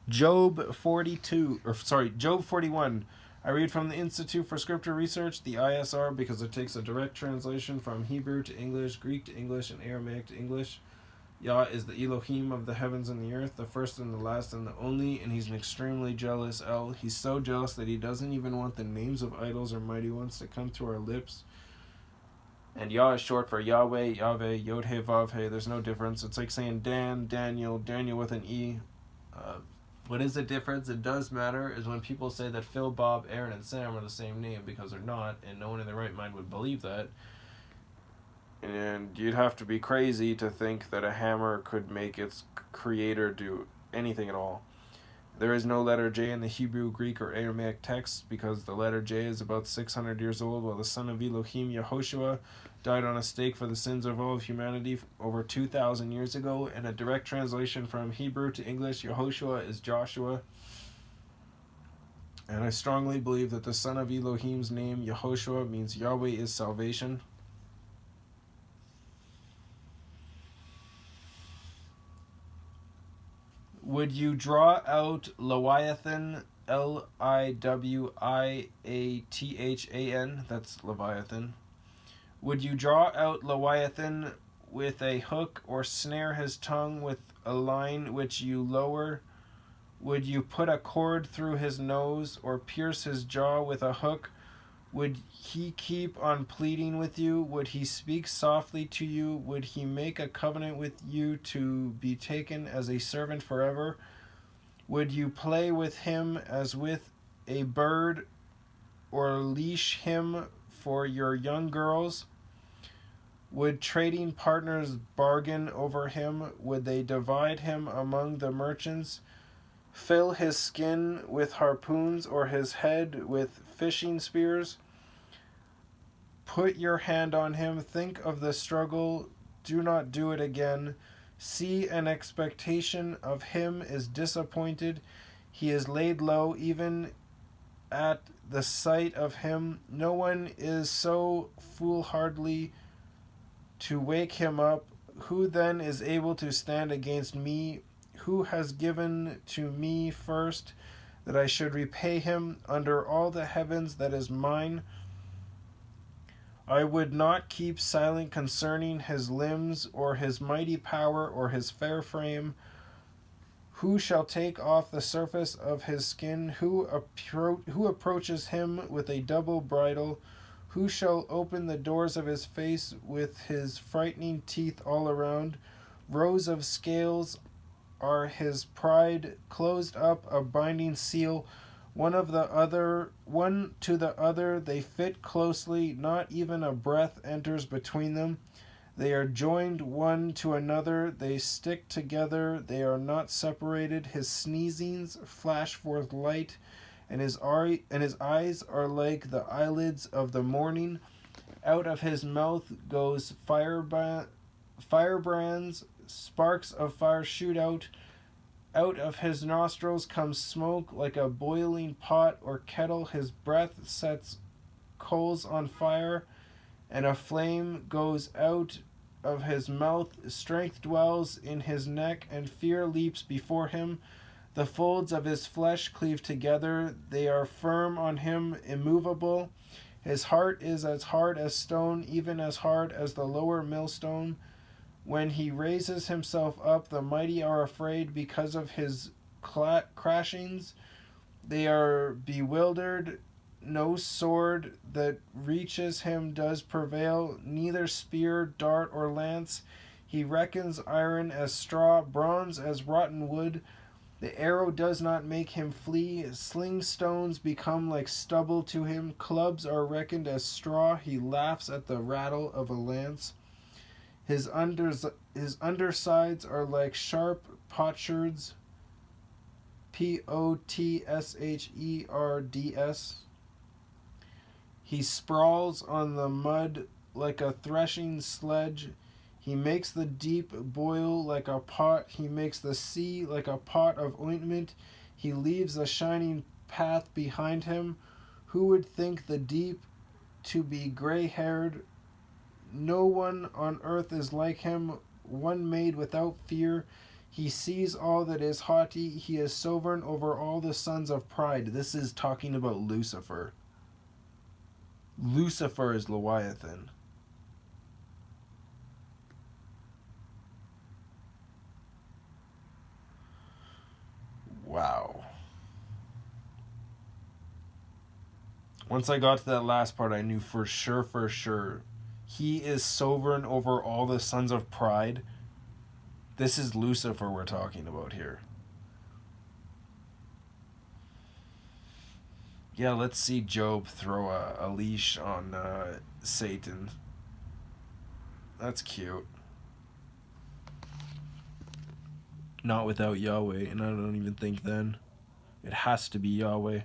Job 41. I read from the Institute for Scripture Research, the ISR, because it takes a direct translation from Hebrew to English, Greek to English, and Aramaic to English. Yah is the Elohim of the heavens and the earth, the first and the last and the only, and he's an extremely jealous El. He's so jealous that he doesn't even want the names of idols or mighty ones to come to our lips. And Yah is short for Yahweh, Yahweh, Yod-He, Vav-He. There's no difference. It's like saying Dan, Daniel, Daniel with an E. What is the difference? It does matter is when people say that Phil, Bob, Aaron, and Sam are the same name, because they're not, and no one in their right mind would believe that. And you'd have to be crazy to think that a hammer could make its creator do anything at all. There is no letter J in the Hebrew, Greek, or Aramaic texts because the letter J is about 600 years old, while the son of Elohim, Yehoshua, died on a stake for the sins of all of humanity over 2,000 years ago. And a direct translation from Hebrew to English, Yehoshua is Joshua. And I strongly believe that the son of Elohim's name, Yehoshua, means Yahweh is salvation. Would you draw out Leviathan, Liwiathan, that's Leviathan. Would you draw out Leviathan with a hook, or snare his tongue with a line which you lower? Would you put a cord through his nose, or pierce his jaw with a hook? Would he keep on pleading with you? Would he speak softly to you? Would he make a covenant with you to be taken as a servant forever? Would you play with him as with a bird, or leash him for your young girls? Would trading partners bargain over him? Would they divide him among the merchants? Fill his skin with harpoons, or his head with fishing spears? Put your hand on him. Think of the struggle. Do not do it again. See, an expectation of him is disappointed. He is laid low, even at the sight of him. No one is so foolhardy to wake him up. Who then is able to stand against me? Who has given to me first, that I should repay him? Under all the heavens that is mine. I would not keep silent concerning his limbs, or his mighty power, or his fair frame. Who shall take off the surface of his skin? Who approaches him with a double bridle? Who shall open the doors of his face with his frightening teeth all around? Rows of scales are his pride, closed up a binding seal. One to the other they fit closely, not even a breath enters between them. They are joined one to another, they stick together, they are not separated. His sneezings flash forth light, and his eyes are like the eyelids of the morning. Out of his mouth goes firebrands, sparks of fire shoot out. Out of his nostrils comes smoke like a boiling pot or kettle. His breath sets coals on fire, and a flame goes out of his mouth. Strength dwells in his neck, and fear leaps before him. The folds of his flesh cleave together. They are firm on him, immovable. His heart is as hard as stone, even as hard as the lower millstone. When he raises himself up, the mighty are afraid because of his crashings. They are bewildered. No sword that reaches him does prevail, neither spear, dart, or lance. He reckons iron as straw, bronze as rotten wood. The arrow does not make him flee. Sling stones become like stubble to him. Clubs are reckoned as straw. He laughs at the rattle of a lance. His undersides are like sharp potsherds, Potsherds. He sprawls on the mud like a threshing sledge. He makes the deep boil like a pot. He makes the sea like a pot of ointment. He leaves a shining path behind him. Who would think the deep to be gray-haired? No one on earth is like him, one made without fear. He sees all that is haughty. He is sovereign over all the sons of pride. This is talking about Lucifer. Lucifer is Leviathan. Wow. Once I got to that last part, I knew for sure. He is sovereign over all the sons of pride. This is Lucifer we're talking about here. Yeah, let's see Job throw a leash on Satan. That's cute. Not without YahWeh, and I don't even think then. It has to be YahWeh.